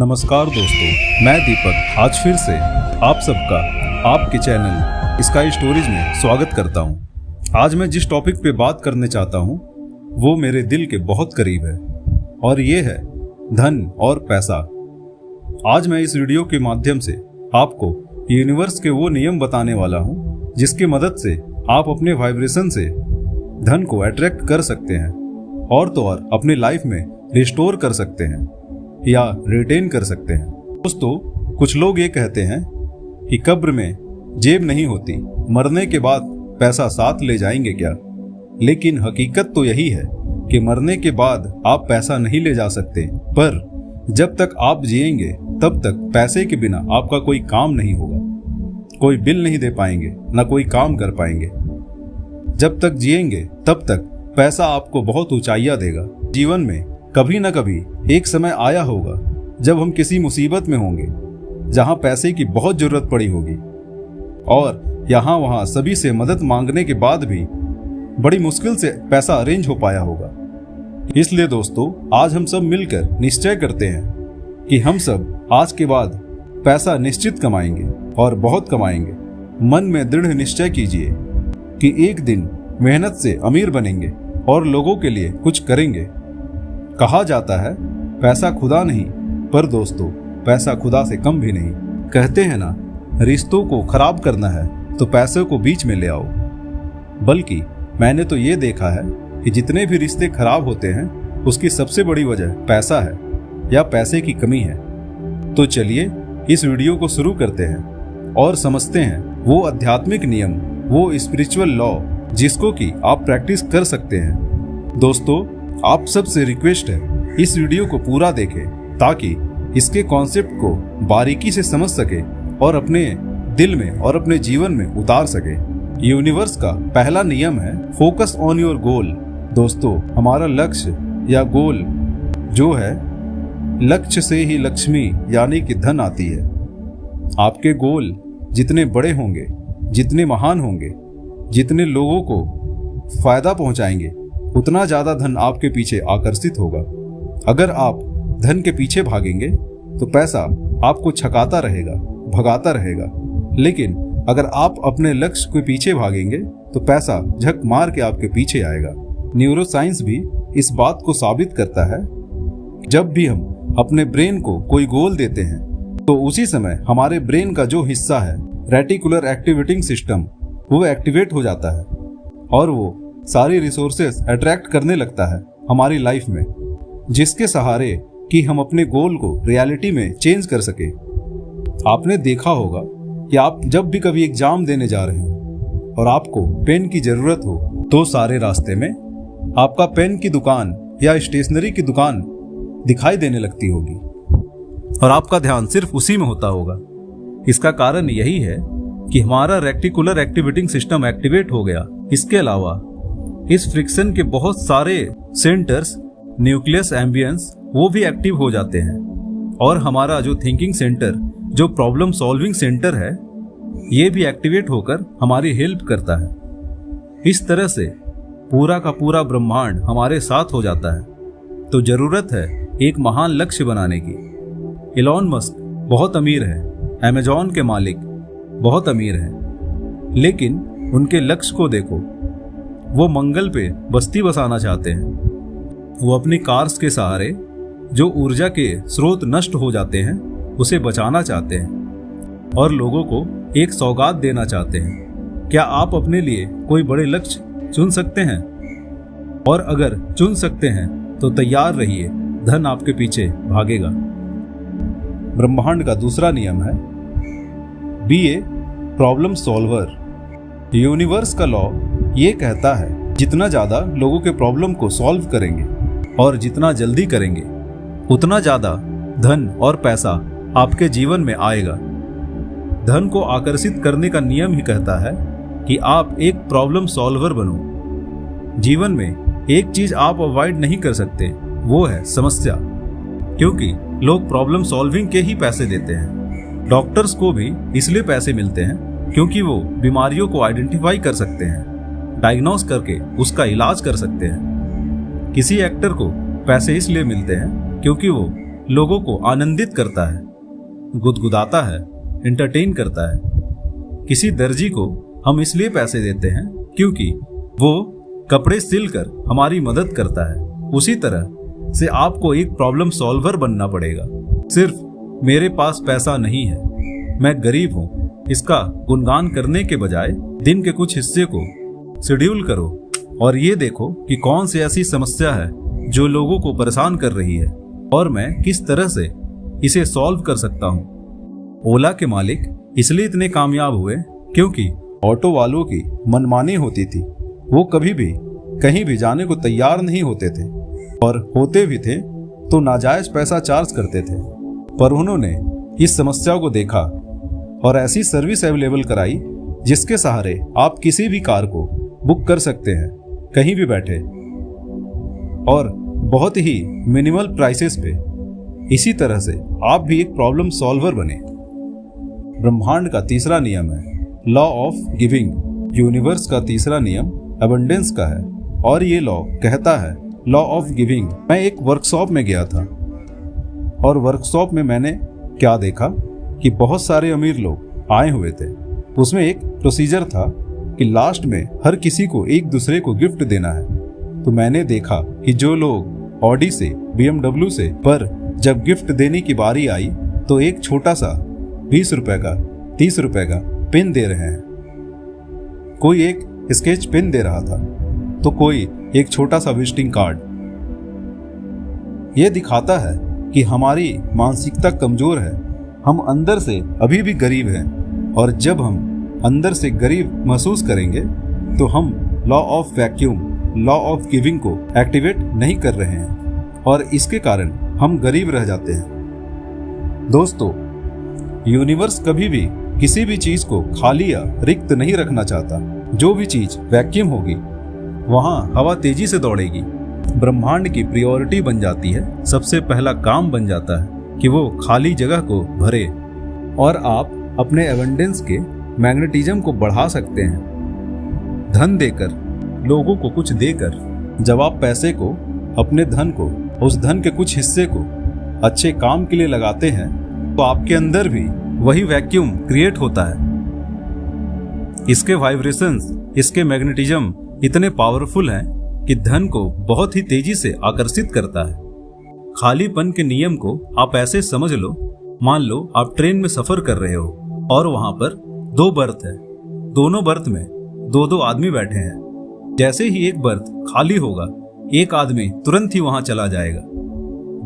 नमस्कार दोस्तों, मैं दीपक आज फिर से आप सबका आपके चैनल स्काई स्टोरीज में स्वागत करता हूं। आज मैं जिस टॉपिक पे बात करने चाहता हूं वो मेरे दिल के बहुत करीब है और ये है धन और पैसा। आज मैं इस वीडियो के माध्यम से आपको यूनिवर्स के वो नियम बताने वाला हूं जिसकी मदद से आप अपने वाइब्रेशन से धन को अट्रैक्ट कर सकते हैं और तो और अपनी लाइफ में रिस्टोर कर सकते हैं या रिटेन कर सकते हैं। दोस्तों, कुछ लोग ये कहते हैं कि कब्र में जेब नहीं होती, मरने के बाद पैसा साथ ले जाएंगे क्या? लेकिन हकीकत तो यही है कि मरने के बाद आप पैसा नहीं ले जा सकते, पर जब तक आप जिएंगे तब तक पैसे के बिना आपका कोई काम नहीं होगा। कोई बिल नहीं दे पाएंगे, ना कोई काम कर पाएंगे। जब तक जिएंगे तब तक पैसा आपको बहुत ऊंचाइयां देगा। जीवन में कभी न कभी एक समय आया होगा जब हम किसी मुसीबत में होंगे, जहां पैसे की बहुत जरूरत पड़ी होगी और यहाँ वहां सभी से मदद मांगने के बाद भी बड़ी मुश्किल से पैसा अरेंज हो पाया होगा। इसलिए दोस्तों, आज हम सब मिलकर निश्चय करते हैं कि हम सब आज के बाद पैसा निश्चित कमाएंगे और बहुत कमाएंगे। मन में दृढ़ निश्चय कीजिए कि एक दिन मेहनत से अमीर बनेंगे और लोगों के लिए कुछ करेंगे। कहा जाता है पैसा खुदा नहीं, पर दोस्तों पैसा खुदा से कम भी नहीं। कहते हैं ना, रिश्तों को खराब करना है तो पैसे को बीच में ले आओ। बल्कि मैंने तो ये देखा है कि जितने भी रिश्ते खराब होते हैं उसकी सबसे बड़ी वजह पैसा है या पैसे की कमी है। तो चलिए इस वीडियो को शुरू करते हैं और समझते हैं वो आध्यात्मिक नियम, वो स्पिरिचुअल लॉ जिसको कि आप प्रैक्टिस कर सकते हैं। दोस्तों, आप सबसे रिक्वेस्ट है इस वीडियो को पूरा देखें ताकि इसके कॉन्सेप्ट को बारीकी से समझ सके और अपने दिल में और अपने जीवन में उतार सके। यूनिवर्स का पहला नियम है फोकस ऑन योर गोल। दोस्तों, हमारा लक्ष्य या गोल जो है, लक्ष्य से ही लक्ष्मी यानी कि धन आती है। आपके गोल जितने बड़े होंगे, जितने महान होंगे, जितने लोगों को फायदा पहुंचाएंगे, उतना ज्यादा धन आपके पीछे आकर्षित होगा। अगर आप धन के पीछे भागेंगे तो पैसा आपको छकाता रहेगा, भगाता रहेगा। लेकिन अगर आप अपने लक्ष्य के पीछे भागेंगे तो पैसा झक मार के आपके पीछे आएगा। न्यूरोसाइंस भी इस बात को साबित करता है। जब भी हम अपने ब्रेन को कोई गोल देते हैं तो उसी समय हमारे ब्रेन का जो हिस्सा है, रेटिकुलर एक्टिवेटिंग सिस्टम, वो एक्टिवेट हो जाता है और वो सारी रिसोर्सेस अट्रैक्ट करने लगता है हमारी लाइफ में, जिसके सहारे कि हम अपने गोल को रियलिटी में चेंज कर सके। आपने देखा होगा कि आप जब भी कभी एग्जाम देने जा रहे हो और आपको पेन की जरूरत हो तो सारे रास्ते में आपका पेन की दुकान या स्टेशनरी की दुकान दिखाई देने लगती होगी और आपका ध्यान सिर्फ उसी में होता होगा। इसका कारण यही है कि हमारा रेटिकुलर एक्टिवेटिंग सिस्टम एक्टिवेट हो गया। इसके अलावा इस फ्रिक्शन के बहुत सारे सेंटर्स, न्यूक्लियस एम्बियंस, वो भी एक्टिव हो जाते हैं और हमारा जो थिंकिंग सेंटर, जो प्रॉब्लम सॉल्विंग सेंटर है, ये भी एक्टिवेट होकर हमारी हेल्प करता है। इस तरह से पूरा का पूरा ब्रह्मांड हमारे साथ हो जाता है। तो जरूरत है एक महान लक्ष्य बनाने की। इलॉन मस्क बहुत अमीर है, अमेजॉन के मालिक बहुत अमीर हैं, लेकिन उनके लक्ष्य को देखो। वो मंगल पे बस्ती बसाना चाहते हैं। वो अपनी कार्स के सहारे जो ऊर्जा के स्रोत नष्ट हो जाते हैं उसे बचाना चाहते हैं और लोगों को एक सौगात देना चाहते हैं। क्या आप अपने लिए कोई बड़े लक्ष्य चुन सकते हैं? और अगर चुन सकते हैं तो तैयार रहिए, धन आपके पीछे भागेगा। ब्रह्मांड का दूसरा नियम है be a problem solver. Universe का लॉ ये कहता है जितना ज्यादा लोगों के प्रॉब्लम को सॉल्व करेंगे और जितना जल्दी करेंगे उतना ज्यादा धन और पैसा आपके जीवन में आएगा। धन को आकर्षित करने का नियम ही कहता है कि आप एक प्रॉब्लम सॉल्वर बनो। जीवन में एक चीज आप अवॉइड नहीं कर सकते, वो है समस्या, क्योंकि लोग प्रॉब्लम सॉल्विंग के ही पैसे देते हैं। डॉक्टर्स को भी इसलिए पैसे मिलते हैं क्योंकि वो बीमारियों को आइडेंटिफाई कर सकते हैं, डायग्नोस करके उसका इलाज कर सकते हैं। किसी एक्टर को पैसे इसलिए मिलते हैं क्योंकि वो लोगों को आनंदित करता है, गुदगुदाता है, एंटरटेन करता है। किसी दर्जी को हम इसलिए पैसे देते हैं क्योंकि वो कपड़े सिलकर हमारी मदद करता है। उसी तरह से आपको एक प्रॉब्लम सॉल्वर बनना पड़ेगा। सिर्फ मेरे पास पैसा नहीं है, मैं गरीब हूँ, इसका गुणगान करने के बजाय दिन के कुछ हिस्से को शेड्यूल करो और ये देखो कि कौन सी ऐसी समस्या है जो लोगों को परेशान कर रही है और मैं किस तरह से इसे सॉल्व कर सकता हूँ। ओला के मालिक इसलिए इतने कामयाब हुए क्योंकि ऑटो वालों की मनमानी होती थी। वो कभी भी कहीं भी जाने को तैयार नहीं होते थे और होते भी थे तो नाजायज पैसा चार्ज करते थे। पर उन्होंने इस समस्या को देखा और ऐसी सर्विस अवेलेबल कराई जिसके सहारे आप किसी भी कार को बुक कर सकते हैं, कहीं भी बैठे और बहुत ही मिनिमल प्राइसेस पे। इसी तरह से आप भी एक प्रॉब्लम सॉल्वर बने। ब्रह्मांड का तीसरा नियम है लॉ ऑफ गिविंग। यूनिवर्स का तीसरा नियम अबंडेंस का है और ये लॉ कहता है लॉ ऑफ गिविंग। मैं एक वर्कशॉप में गया था और वर्कशॉप में मैंने क्या देखा कि बहुत सारे अमीर लोग आए हुए थे। उसमें एक प्रोसीजर था कि लास्ट में हर किसी को एक दूसरे को गिफ्ट देना है। तो मैंने देखा कि जो लोग ऑडी से, BMW से, पर जब गिफ्ट देने की बारी आई तो एक छोटा सा 20 रुपए का, 30 रुपए का पेन दे रहे हैं। कोई एक स्केच पेन दे रहा था तो कोई एक छोटा सा विजिटिंग कार्ड। यह दिखाता है कि हमारी मानसिकता कमजोर है, हम अंदर से अभी भी गरीब हैं और जब हम अंदर से गरीब महसूस करेंगे तो हम law of vacuum, law of giving को एक्टिवेट नहीं कर रहे हैं और इसके कारण हम गरीब रह जाते हैं। दोस्तों, यूनिवर्स कभी भी किसी भी चीज को खाली या रिक्त नहीं रखना चाहता। जो भी चीज वैक्यूम होगी वहां हवा तेजी से दौड़ेगी, ब्रह्मांड की प्रायोरिटी बन जाती है, सबसे पहला काम बन जाता है कि वो खाली जगह को भरे और आप अपने एबंडेंस के मैग्नेटिज्म को बढ़ा सकते हैं। धन देकर, लोगों को कुछ देकर। जब आप पैसे को, अपने धन को, उस धन के कुछ हिस्से को अच्छे काम के लिए लगाते हैं तो आपके अंदर भी वही वैक्यूम क्रिएट होता है। इसके वाइब्रेशंस, इसके मैग्नेटिज्म इतने पावरफुल हैं कि धन को बहुत ही तेजी से आकर्षित करता है। खालीपन के नियम को आप ऐसे समझ लो, मान लो आप ट्रेन में सफर कर रहे हो और वहां पर 2 बर्थ है। दोनों बर्थ में 2-2 आदमी बैठे हैं। जैसे ही एक बर्थ खाली होगा, एक आदमी तुरंत ही वहां चला जाएगा,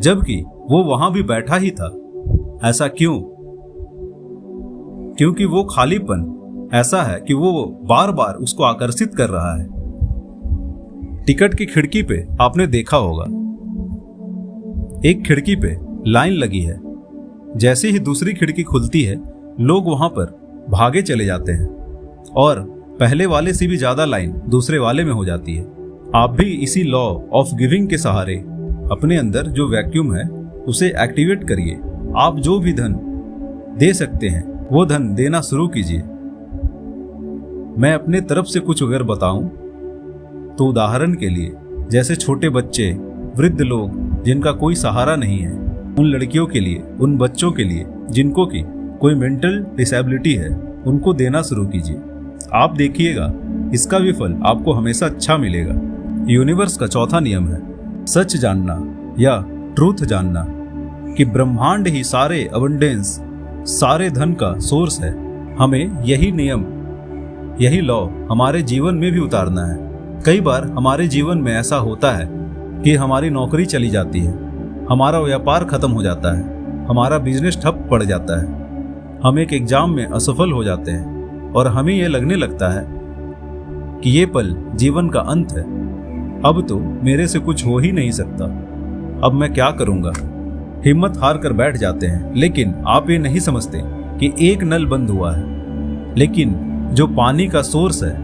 जबकि वो वहां भी बैठा ही था। ऐसा क्यों? क्योंकि वो खालीपन ऐसा है कि वो बार बार उसको आकर्षित कर रहा है। टिकट की खिड़की पे आपने देखा होगा, एक खिड़की पे लाइन लगी है। जैसे ही दूसरी खिड़की खुलती है, लोग वहां पर भागे चले जाते हैं और पहले वाले से भी ज्यादा लाइन दूसरे वाले में हो जाती है। आप भी इसी लॉ ऑफ गिविंग के सहारे अपने अंदर जो वैक्यूम है उसे एक्टिवेट करिए। आप जो भी धन दे सकते हैं वो धन देना शुरू कीजिए। मैं अपने तरफ से कुछ अगर बताऊं तो उदाहरण के लिए, जैसे छोटे बच्चे, वृद्ध लोग जिनका कोई सहारा नहीं है, उन लड़कियों के लिए, उन बच्चों के लिए जिनको की कोई मेंटल डिसेबिलिटी है, उनको देना शुरू कीजिए। आप देखिएगा इसका भी फल आपको हमेशा अच्छा मिलेगा। यूनिवर्स का चौथा नियम है सच जानना या ट्रूथ जानना, कि ब्रह्मांड ही सारे अबंडेंस, सारे धन का सोर्स है। हमें यही नियम, यही लॉ हमारे जीवन में भी उतारना है। कई बार हमारे जीवन में ऐसा होता है कि हमारी नौकरी चली जाती है, हमारा व्यापार खत्म हो जाता है, हमारा बिजनेस ठप पड़ जाता है, हम एक एग्जाम में असफल हो जाते हैं और हमें यह लगने लगता है कि ये पल जीवन का अंत है, अब तो मेरे से कुछ हो ही नहीं सकता, अब मैं क्या करूंगा। हिम्मत हार कर बैठ जाते हैं। लेकिन आप ये नहीं समझते कि एक नल बंद हुआ है, लेकिन जो पानी का सोर्स है,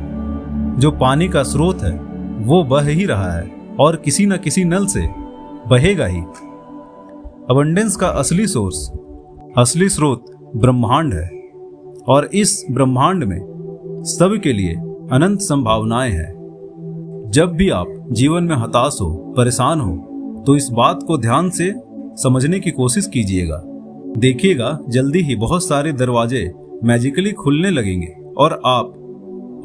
जो पानी का स्रोत है, वो बह ही रहा है और किसी न किसी नल से बहेगा ही। अबंडेंस का असली सोर्स, असली स्रोत ब्रह्मांड है और इस ब्रह्मांड में सब के लिए अनंत संभावनाएं हैं। जब भी आप जीवन में हताश हो, परेशान हो, तो इस बात को ध्यान से समझने की कोशिश कीजिएगा। देखिएगा जल्दी ही बहुत सारे दरवाजे मैजिकली खुलने लगेंगे और आप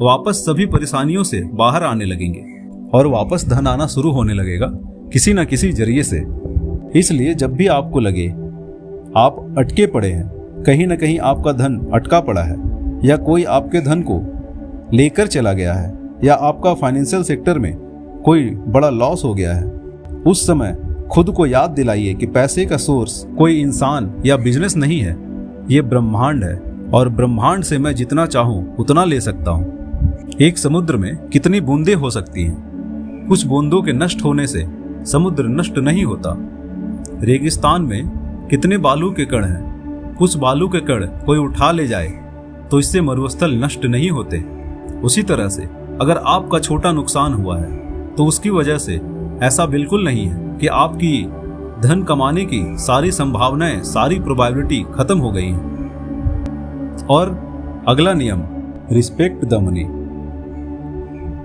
वापस सभी परेशानियों से बाहर आने लगेंगे और वापस धन आना शुरू होने लगेगा किसी न किसी जरिए से। इसलिए जब भी आपको लगे आप अटके पड़े हैं, कहीं न कहीं आपका धन अटका पड़ा है या कोई आपके धन को लेकर चला गया है या आपका फाइनेंशियल सेक्टर में कोई बड़ा लॉस हो गया है, उस समय खुद को याद दिलाइए कि पैसे का सोर्स कोई इंसान या बिजनेस नहीं है, ये ब्रह्मांड है और ब्रह्मांड से मैं जितना चाहूं उतना ले सकता हूं। एक समुद्र में कितनी बूंदें हो सकती हैं? कुछ बूंदों के नष्ट होने से समुद्र नष्ट नहीं होता। रेगिस्तान में कितने बालू के कण हैं? कुछ बालू के कण कोई उठा ले जाए तो इससे मरुस्थल नष्ट नहीं होते। उसी तरह से अगर आपका छोटा नुकसान हुआ है तो उसकी वजह से ऐसा बिल्कुल नहीं है कि आपकी धन कमाने की सारी संभावनाएं, सारी प्रोबेबिलिटी खत्म हो गई हैं। और अगला नियम, रिस्पेक्ट द मनी।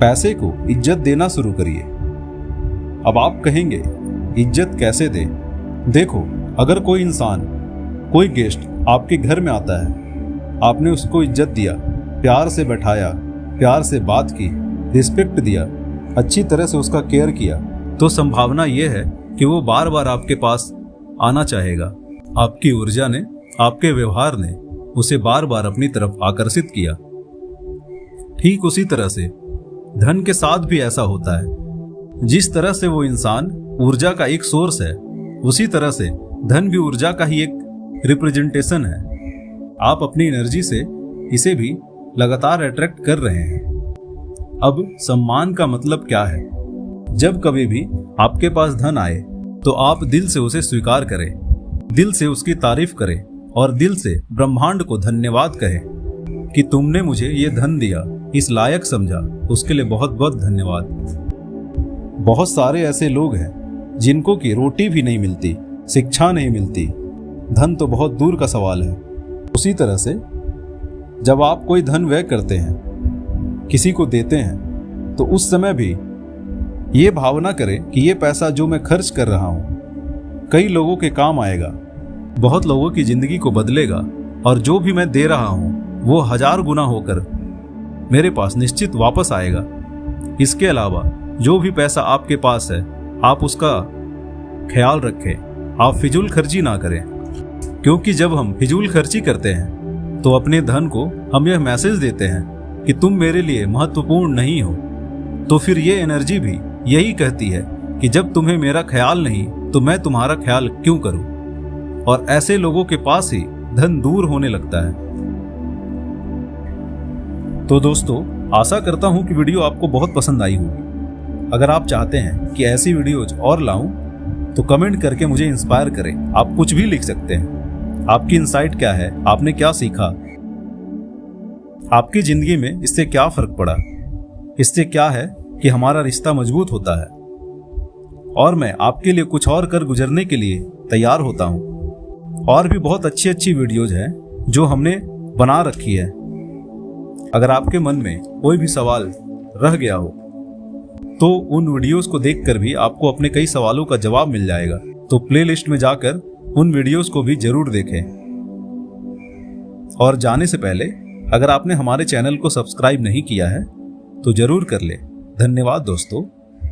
पैसे को इज्जत देना शुरू करिए। अब आप कहेंगे इज्जत कैसे दे? देखो, अगर कोई इंसान, कोई गेस्ट आपके घर में आता है, आपने उसको इज्जत दिया, प्यार से बैठाया, प्यार से बात की, रिस्पेक्ट दिया, अच्छी तरह से उसका केयर किया, तो संभावना यह है कि वो बार बार आपके पास आना चाहेगा। आपकी ऊर्जा ने, आपके व्यवहार ने उसे बार बार अपनी तरफ आकर्षित किया। ठीक उसी तरह से धन के साथ भी ऐसा होता है। जिस तरह से वो इंसान ऊर्जा का एक सोर्स है, उसी तरह से धन भी ऊर्जा का ही एक रिप्रेजेंटेशन है। आप अपनी एनर्जी से इसे भी लगातार अट्रैक्ट कर रहे हैं। अब सम्मान का मतलब क्या है? जब कभी भी आपके पास धन आए तो आप दिल से उसे स्वीकार करें, दिल से उसकी तारीफ करें और दिल से ब्रह्मांड को धन्यवाद कहें कि तुमने मुझे ये धन दिया, इस लायक समझा, उसके लिए बहुत बहुत धन्यवाद। बहुत सारे ऐसे लोग हैं जिनको की रोटी भी नहीं मिलती, शिक्षा नहीं मिलती, धन तो बहुत दूर का सवाल है। उसी तरह से जब आप कोई धन व्यय करते हैं, किसी को देते हैं, तो उस समय भी ये भावना करें कि ये पैसा जो मैं खर्च कर रहा हूँ कई लोगों के काम आएगा, बहुत लोगों की जिंदगी को बदलेगा और जो भी मैं दे रहा हूँ वो 1000 गुना होकर मेरे पास निश्चित वापस आएगा। इसके अलावा जो भी पैसा आपके पास है, आप उसका ख्याल रखें, आप फिजूल खर्ची ना करें, क्योंकि जब हम फिजूल खर्ची करते हैं तो अपने धन को हम यह मैसेज देते हैं कि तुम मेरे लिए महत्वपूर्ण नहीं हो। तो फिर ये एनर्जी भी यही कहती है कि जब तुम्हें मेरा ख्याल नहीं तो मैं तुम्हारा ख्याल क्यों करूं। और ऐसे लोगों के पास ही धन दूर होने लगता है। तो दोस्तों, आशा करता हूं कि वीडियो आपको बहुत पसंद आई होगी। अगर आप चाहते हैं कि ऐसी वीडियोज और लाऊं तो कमेंट करके मुझे इंस्पायर करें। आप कुछ भी लिख सकते हैं। आपकी इंसाइट क्या है? आपने क्या सीखा? आपकी जिंदगी में इससे क्या फर्क पड़ा? इससे क्या है कि हमारा रिश्ता मजबूत होता है और मैं आपके लिए कुछ और कर गुजरने के लिए तैयार होता हूं। और भी बहुत अच्छी अच्छी वीडियोज हैं जो हमने बना रखी है। अगर आपके मन में कोई भी सवाल रह गया हो तो उन वीडियोस को देखकर भी आपको अपने कई सवालों का जवाब मिल जाएगा। तो प्लेलिस्ट में जाकर उन वीडियोस को भी जरूर देखें। और जाने से पहले अगर आपने हमारे चैनल को सब्सक्राइब नहीं किया है तो जरूर कर ले। धन्यवाद दोस्तों।